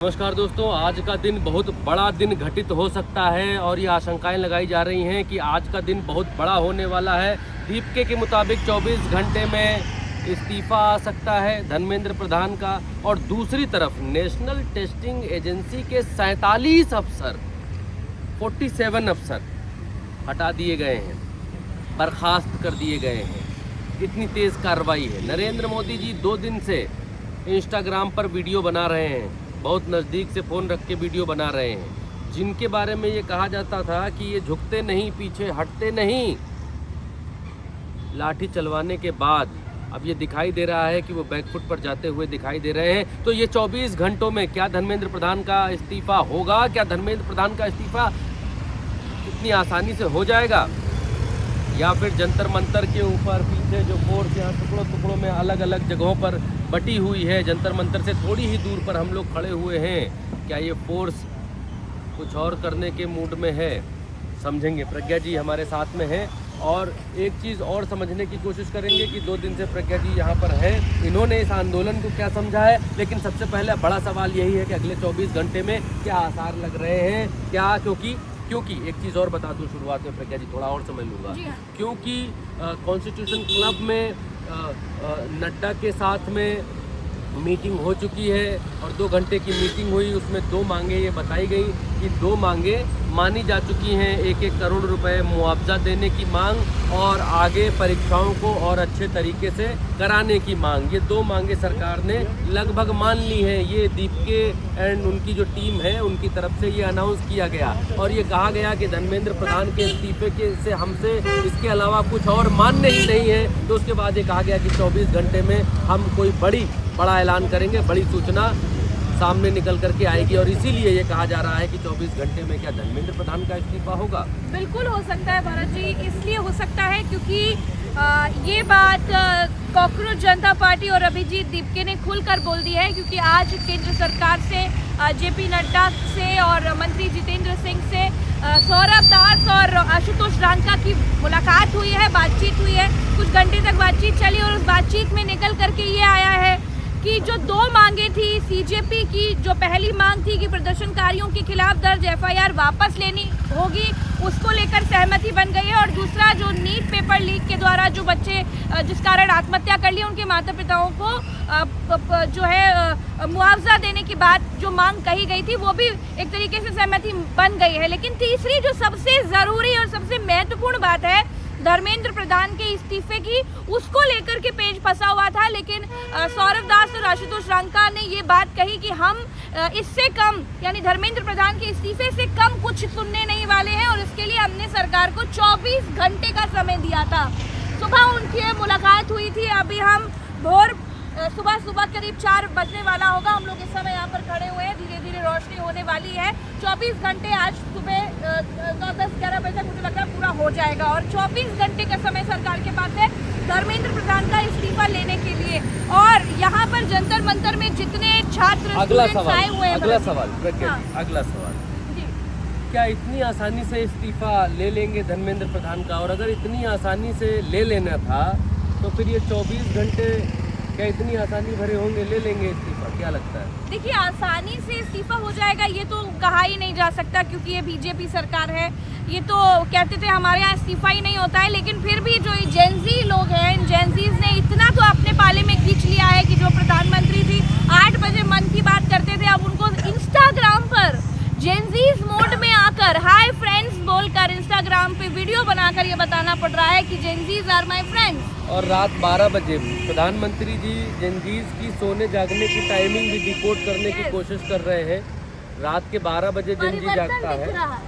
नमस्कार दोस्तों, आज का दिन बहुत बड़ा दिन घटित हो सकता है और ये आशंकाएं लगाई जा रही हैं कि आज का दिन बहुत बड़ा होने वाला है। दीपके के मुताबिक 24 घंटे में इस्तीफा आ सकता है धर्मेंद्र प्रधान का। और दूसरी तरफ नेशनल टेस्टिंग एजेंसी के 47 अफसर 47 अफसर हटा दिए गए हैं, बर्खास्त कर दिए गए हैं। इतनी तेज़ कार्रवाई है। नरेंद्र मोदी जी 2 दिन से इंस्टाग्राम पर वीडियो बना रहे हैं, बहुत नज़दीक से फ़ोन रख के वीडियो बना रहे हैं, जिनके बारे में ये कहा जाता था कि ये झुकते नहीं, पीछे हटते नहीं। लाठी चलवाने के बाद अब ये दिखाई दे रहा है कि वो बैकफुट पर जाते हुए दिखाई दे रहे हैं। तो ये 24 घंटों में क्या धर्मेंद्र प्रधान का इस्तीफा होगा? क्या धर्मेंद्र प्रधान का इस्तीफा इतनी आसानी से हो जाएगा, या फिर जंतर मंतर के ऊपर पीछे जो फोर्स यहाँ टुकड़ों टुकड़ों में अलग अलग जगहों पर बटी हुई है, जंतर मंतर से थोड़ी ही दूर पर हम लोग खड़े हुए हैं, क्या ये फोर्स कुछ और करने के मूड में है? समझेंगे। प्रज्ञा जी हमारे साथ में हैं और एक चीज़ और समझने की कोशिश करेंगे कि 2 दिन से प्रज्ञा जी यहाँ पर हैं, इन्होंने इस आंदोलन को क्या समझा है। लेकिन सबसे पहले बड़ा सवाल यही है कि अगले 24 घंटे में क्या आसार लग रहे हैं, क्या? क्योंकि एक चीज़ और बता दूं शुरुआत में प्रज्ञा जी, थोड़ा और समझ लूँगा। क्योंकि कॉन्स्टिट्यूशन क्लब में नड्डा के साथ में मीटिंग हो चुकी है और 2 घंटे की मीटिंग हुई। उसमें 2 मांगे ये बताई गई कि 2 मांगे मानी जा चुकी हैं। 1-1 करोड़ रुपए मुआवजा देने की मांग और आगे परीक्षाओं को और अच्छे तरीके से कराने की मांग। ये 2 मांगे सरकार ने लगभग मान ली हैं। ये दीपके एंड उनकी जो टीम है उनकी तरफ से ये अनाउंस किया गया और ये कहा गया कि धर्मेंद्र प्रधान के इस्तीफे के से हमसे इसके अलावा कुछ और मान्य ही नहीं है। तो उसके बाद ये कहा गया कि 24 घंटे में हम कोई बड़ा ऐलान करेंगे, बड़ी सूचना सामने निकल करके आएगी। और इसीलिए ये कहा जा रहा है कि 24 घंटे में क्या धर्मेंद्र प्रधान का इस्तीफा होगा? बिल्कुल हो सकता है भरत जी। इसलिए हो सकता है क्योंकि ये बात कॉकरोच जनता पार्टी और अभिजीत दीपके ने खुलकर बोल दी है। क्योंकि आज केंद्र सरकार से जेपी नड्डा से और मंत्री जितेंद्र सिंह से सौरभ दास और आशुतोष रांका की मुलाकात हुई है, बातचीत हुई है। कुछ घंटे तक बातचीत चली और उस बातचीत में निकल करके ये आया है कि जो 2 मांगे थी सीजेपी की, जो पहली मांग थी कि प्रदर्शनकारियों के खिलाफ दर्ज एफआईआर वापस लेनी होगी, उसको लेकर सहमति बन गई है। और दूसरा जो नीट पेपर लीक के द्वारा जो बच्चे जिस कारण आत्महत्या कर ली, उनके माता पिताओं को जो है मुआवजा देने की बात जो मांग कही गई थी, वो भी एक तरीके से सहमति बन गई है। लेकिन तीसरी जो सबसे ज़रूरी और सबसे महत्वपूर्ण बात है धर्मेंद्र प्रधान के इस्तीफे की, उसको लेकर के पेच फंसा हुआ था। लेकिन सौरभ दास और आशुतोष रांका ने ये बात कही कि हम इससे कम, यानी धर्मेंद्र प्रधान के इस्तीफे से कम कुछ सुनने नहीं वाले हैं। और इसके लिए हमने सरकार को 24 घंटे का समय दिया था। सुबह उनकी मुलाकात हुई थी। अभी हम सुबह करीब 4 बजने वाला होगा। हम लोग इस समय यहाँ पर खड़े हुए हैं, धीरे धीरे रोशनी होने वाली है। 24 घंटे आज सुबह 9-10-11 बजे तक मुझे लगता है पूरा हो जाएगा। और 24 घंटे का समय सरकार के पास है धर्मेंद्र प्रधान का इस्तीफा लेने के लिए। और यहाँ पर जंतर मंतर में जितने छात्र आए हुए हैं। अगला सवाल क्या इतनी आसानी से इस्तीफा ले लेंगे धर्मेंद्र प्रधान का? और अगर इतनी आसानी से ले लेना था तो फिर ये 24 घंटे क्या इतनी आसानी भरे होंगे? ले लेंगे इस्तीफा? क्या लगता है? देखिए, आसानी से इस्तीफा हो जाएगा ये तो कहा ही नहीं जा सकता, क्योंकि ये बीजेपी सरकार है। ये तो कहते थे हमारे यहाँ इस्तीफा ही नहीं होता है। लेकिन फिर भी जो जेनजी लोग हैं, इन जेनजीज ने इतना तो अपने पाले में खींच लिया है कि जो प्रधानमंत्री थी 8 बजे मन की बात करते थे, अब उनको इंस्टाग्राम पर जेनजीज मोड में आकर हाय फ्रेंड्स बोलकर इंस्टाग्राम पे वीडियो बनाकर ये बताना पड़ रहा है कि जेनजीज आर माय फ्रेंड्स। और रात 12 बजे प्रधानमंत्री जी जेनजीज की सोने जागने की टाइमिंग भी डिकोड करने की कोशिश कर रहे हैं। रात के 12 बजे जेनजी जागता है। हाँ।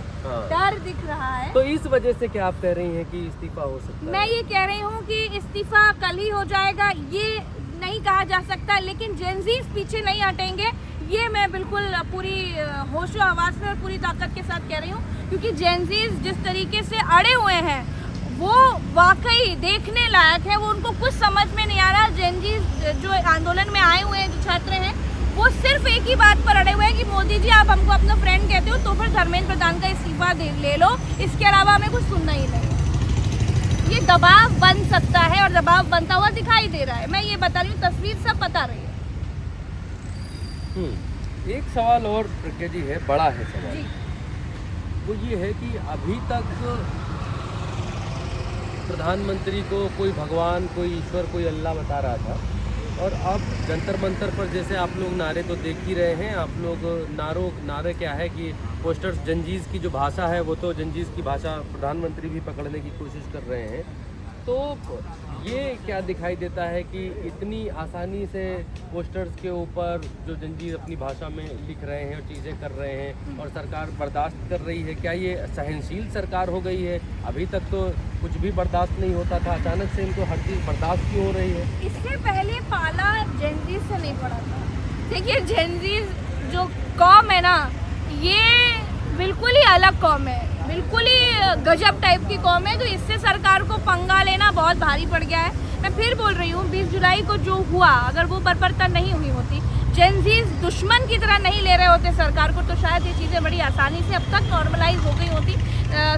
डर दिख रहा है। तो इस वजह से क्या आप कह रही हैं कि इस्तीफा हो सकता है? मैं ये कह रही हूँ कि इस्तीफा कल ही हो जाएगा, ये नहीं कहा जा सकता। लेकिन जेनजीज पीछे नहीं हटेंगे, ये मैं बिल्कुल पूरी होशो हवास में और पूरी ताकत के साथ कह रही हूँ। क्योंकि जेनजीज जिस तरीके से अड़े हुए हैं वो वाकई देखने लायक है। वो उनको कुछ समझ में नहीं आ रहा। जेनजीज जो आंदोलन में आए हुए हैं, जो छात्र हैं, वो सिर्फ एक ही बात पर अड़े हुए हैं कि मोदी जी आप हमको अपना फ्रेंड कहते हो तो फिर धर्मेंद्र प्रधान का इस्तीफा ले लो, इसके अलावा हमें कुछ सुनना ही नहीं। ये दबाव बन सकता है और दबाव बनता हुआ दिखाई दे रहा है। मैं ये बता रही हूँ, तस्वीर सब बता रही है। एक सवाल और प्रज्ञा जी है, बड़ा है सवाल। जी वो ये है कि अभी तक प्रधानमंत्री को कोई भगवान, कोई ईश्वर, कोई अल्लाह बता रहा था, और अब जंतर मंतर पर जैसे आप लोग नारे तो देख ही रहे हैं। आप लोग नारे क्या है कि पोस्टर्स, जंजीज की जो भाषा है वो तो जंजीज की भाषा प्रधानमंत्री भी पकड़ने की कोशिश कर रहे हैं। तो ये क्या दिखाई देता है कि इतनी आसानी से पोस्टर्स के ऊपर जो जंजीर अपनी भाषा में लिख रहे हैं और चीज़ें कर रहे हैं और सरकार बर्दाश्त कर रही है। क्या ये सहनशील सरकार हो गई है? अभी तक तो कुछ भी बर्दाश्त नहीं होता था, अचानक से इनको हर चीज़ बर्दाश्त क्यों हो रही है? इससे पहले पाला जेनजीज से नहीं पड़ा था। देखिए जेनजीज जो कौम है ना, ये बिल्कुल ही अलग कौम है, बिल्कुल ही गजब टाइप की कौम है। तो इससे सरकार को पंगा लेना बहुत भारी पड़ गया है। मैं फिर बोल रही हूँ, 20 जुलाई को जो हुआ, अगर वो बर्बरता नहीं हुई होती, जेनजीज दुश्मन की तरह नहीं ले रहे होते सरकार को, तो शायद ये चीज़ें बड़ी आसानी से अब तक नॉर्मलाइज हो गई होती।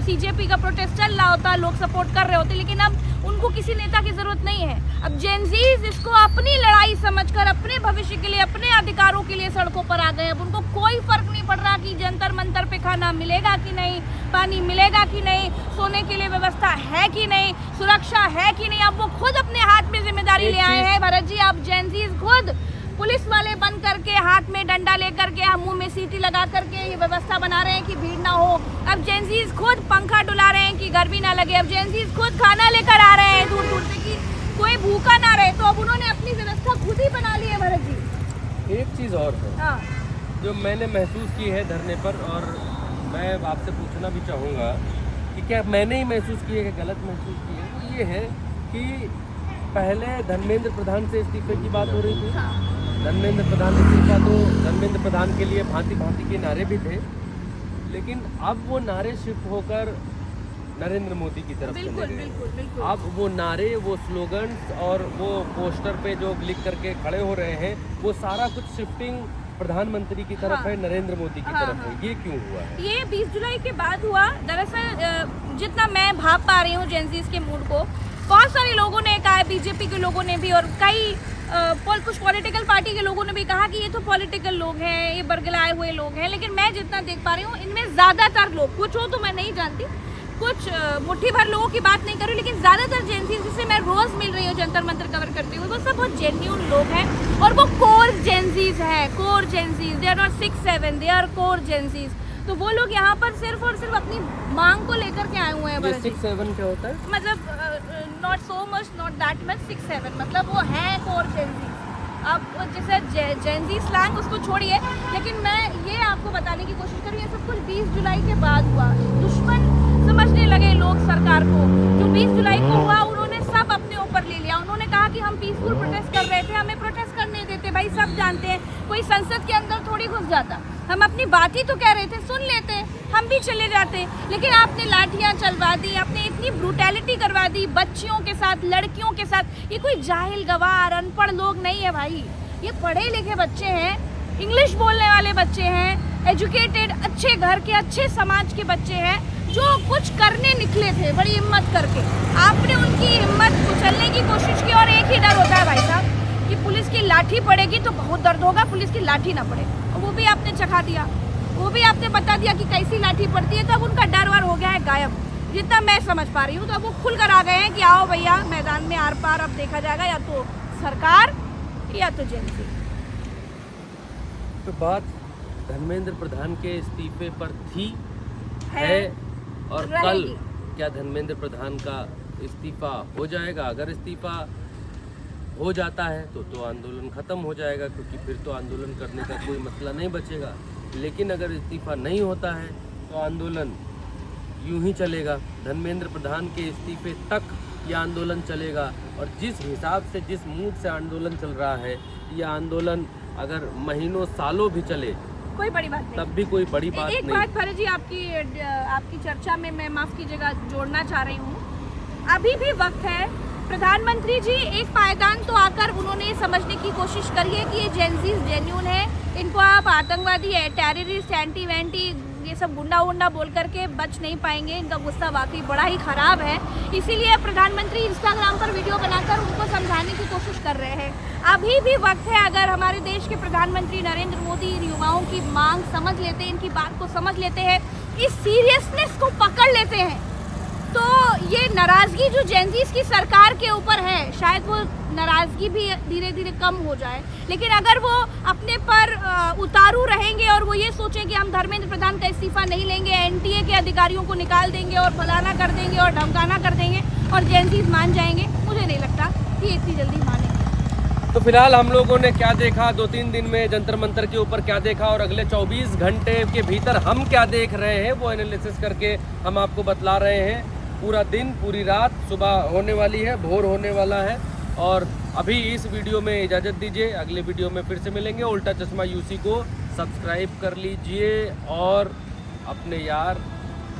सीजेपी का प्रोटेस्ट चल रहा होता, लोग सपोर्ट कर रहे होते, लेकिन अब उनको किसी नेता की ज़रूरत नहीं है। अब जेनजीज इसको अपनी लड़ाई समझकर अपने भविष्य के लिए, अपने अधिकारों के लिए सड़कों पर आ गए। अब उनको कोई फर्क नहीं पड़ रहा कि जंतर मंतर पे खाना मिलेगा कि नहीं, पानी मिलेगा कि नहीं, सोने के लिए व्यवस्था है कि नहीं, सुरक्षा है कि नहीं। अब वो खुद अपने हाथ में जिम्मेदारी ले आए हैं। भरत जी, अब जेनजीज खुद पुलिस वाले बन करके, हाथ में डंडा लेकर के, मुंह में सीटी लगा करके ये व्यवस्था बना रहे हैं कि भीड़ ना हो। अब जेनजीज खुद पंखा डुला रहे हैं कि गर्मी ना लगे। अब जेनजीज खुद खाना लेकर आ रहे हैं दूर दूर से कि कोई भूखा ना रहे। तो अब उन्होंने अपनी व्यवस्था खुद ही बना ली है। भरत जी, एक चीज़ और है हाँ, जो मैंने महसूस की है धरने पर, और मैं आपसे पूछना भी चाहूँगा कि क्या मैंने ही महसूस की है कि गलत महसूस की है, वो ये है कि पहले धर्मेंद्र प्रधान से इस्तीफे की बात हो रही थी। हाँ, धर्मेंद्र प्रधान इस्तीफा, तो धर्मेंद्र प्रधान के लिए भांति भांति के नारे भी थे, लेकिन अब वो नारे शिफ्ट होकर नरेंद्र मोदी की तरफ बिल्कुल चले गए। बिल्कुल बिल्कुल। अब वो नारे, वो स्लोगन्स और वो पोस्टर पे जो लिख करके खड़े हो रहे हैं, वो सारा कुछ शिफ्टिंग प्रधानमंत्री की तरफ हाँ, है, नरेंद्र मोदी की हाँ, तरफ हाँ। है। ये क्यों हुआ है? ये 20 जुलाई के बाद हुआ। दरअसल जितना मैं भाप पा रही हूँ जेनजीज के मूड को, बहुत सारे लोगों ने कहा, बीजेपी के लोगों ने भी, और कई कुछ पॉलिटिकल पार्टी के लोगों ने भी कहा कि ये तो पॉलिटिकल लोग हैं, ये बरगलाए हुए लोग हैं। लेकिन मैं जितना देख पा रही हूँ, इनमें ज़्यादातर लोग, कुछ हो तो मैं नहीं जानती, कुछ मुट्ठी भर लोगों की बात नहीं कर रही, लेकिन ज़्यादातर जेनजीज जिससे मैं रोज़ मिल रही हूँ, जंतर मंतर कवर करती हूँ, वो सब बहुत जेन्यून लोग हैं। और वो कोर जेनजीज है, core Gen Zs. They are not 6-7, they are core Gen Zs. तो वो लोग यहाँ पर सिर्फ और सिर्फ अपनी मांग को लेकर के आए हुए हैं। 6-7 क्या होता है? मतलब not so much, not that much, 6-7 मतलब वो है कोर जेनजी। अब जैसे जेनजी स्लैंग उसको छोड़िए, लेकिन मैं ये आपको बताने की कोशिश करूँ, ये सब कुछ 20 जुलाई के बाद हुआ। दुश्मन समझने लगे लोग सरकार को। जो 20 जुलाई को हुआ, उन्होंने सब अपने ऊपर ले लिया। उन्होंने कहा कि हम पीसफुल प्रोटेस्ट कर रहे थे, हमें प्रोटेस्ट करने देते। भाई सब जानते हैं, कोई संसद के अंदर थोड़ी घुस जाता। हम अपनी बात ही तो कह रहे थे, सुन लेते, हम भी चले जाते। लेकिन आपने लाठियां चलवा दी, आपने इतनी ब्रूटैलिटी करवा दी बच्चियों के साथ, लड़कियों के साथ। ये कोई जाहिल गवार अनपढ़ लोग नहीं है भाई, ये पढ़े लिखे बच्चे हैं, इंग्लिश बोलने वाले बच्चे हैं, एजुकेटेड, अच्छे घर के, अच्छे समाज के बच्चे हैं, जो कुछ करने निकले थे बड़ी हिम्मत करके। आपने उनकी हिम्मत कुचलने की कोशिश की, और एक ही डर होता है भाई साहब कि पुलिस की लाठी पड़ेगी तो बहुत दर्द होगा, पुलिस की लाठी ना पड़े। और वो भी आपने चखा दिया, वो भी आपने बता दिया कि कैसी लाठी पड़ती है। तो अब उनका डर वर हो गया है गायब, जितना मैं समझ पा रही हूँ। तो अब वो खुल कर आ गए हैं कि आओ भैया मैदान में आर पार, अब देखा जाएगा या तो सरकार या तो जेनजी। तो बात धर्मेंद्र प्रधान के इस्तीफे पर थी, है और कल रहेगी। क्या धर्मेंद्र प्रधान का इस्तीफा हो जाएगा? अगर इस्तीफा हो जाता है तो आंदोलन खत्म हो जाएगा, क्योंकि फिर तो आंदोलन करने का कोई मसला नहीं बचेगा। लेकिन अगर इस्तीफा नहीं होता है तो आंदोलन यूं ही चलेगा, धर्मेंद्र प्रधान के इस्तीफे तक यह आंदोलन चलेगा। और जिस हिसाब से, जिस मूड से आंदोलन चल रहा है, यह आंदोलन अगर महीनों सालों भी चले कोई बड़ी बात नहीं, तब भी कोई बड़ी बात एक नहीं। बात भरत जी आपकी चर्चा में मैं माफ कीजिएगा जोड़ना चाह रही हूँ। अभी भी वक्त है। प्रधानमंत्री जी एक पायदान तो आकर उन्होंने समझने की कोशिश करी है कि ये जेनजीज जेन्यून है, इनको आप आतंकवादी है, टेररिस्ट, एंटी वेंटी, ये सब गुंडा वुंडा बोल करके बच नहीं पाएंगे। इनका गुस्सा वाकई बड़ा ही खराब है। इसीलिए प्रधानमंत्री इंस्टाग्राम पर वीडियो बनाकर उनको समझाने की कोशिश कर रहे हैं। अभी भी वक्त है, अगर हमारे देश के प्रधानमंत्री नरेंद्र मोदी इन युवाओं की मांग समझ लेते हैं, इनकी बात को समझ लेते हैं, इस सीरियसनेस को पकड़ लेते हैं, तो ये नाराज़गी जो जेनजीज की सरकार के ऊपर है, शायद वो नाराज़गी भी धीरे धीरे कम हो जाए। लेकिन अगर वो अपने पर उतारू रहेंगे और वो ये सोचें कि हम धर्मेंद्र प्रधान का इस्तीफा नहीं लेंगे, एनटीए के अधिकारियों को निकाल देंगे और फलाना कर देंगे और धमकाना कर देंगे और जेनजीज मान जाएंगे, मुझे नहीं लगता कि इतनी जल्दी मानेंगे। तो फिलहाल हम लोगों ने क्या देखा 2-3 दिन में जंतर मंतर के ऊपर क्या देखा और अगले 24 घंटे के भीतर हम क्या देख रहे हैं, वो एनालिसिस करके हम आपको बतला रहे हैं। पूरा दिन, पूरी रात, सुबह होने वाली है, भोर होने वाला है। और अभी इस वीडियो में इजाज़त दीजिए, अगले वीडियो में फिर से मिलेंगे। उल्टा चश्मा यूसी को सब्सक्राइब कर लीजिए और अपने यार,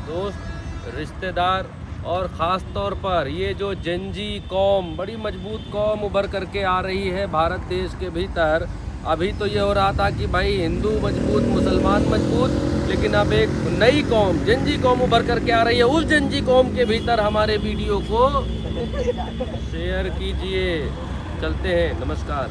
दोस्त, रिश्तेदार और ख़ास तौर पर ये जो जेनजी कौम, बड़ी मजबूत कौम उभर करके आ रही है भारत देश के भीतर। अभी तो ये हो रहा था कि भाई हिंदू मजबूत, मुसलमान मजबूत, लेकिन अब एक नई कौम, जेनजी कौम उभर करके आ रही है। उस जेनजी कौम के भीतर हमारे वीडियो को शेयर कीजिए। चलते हैं, नमस्कार।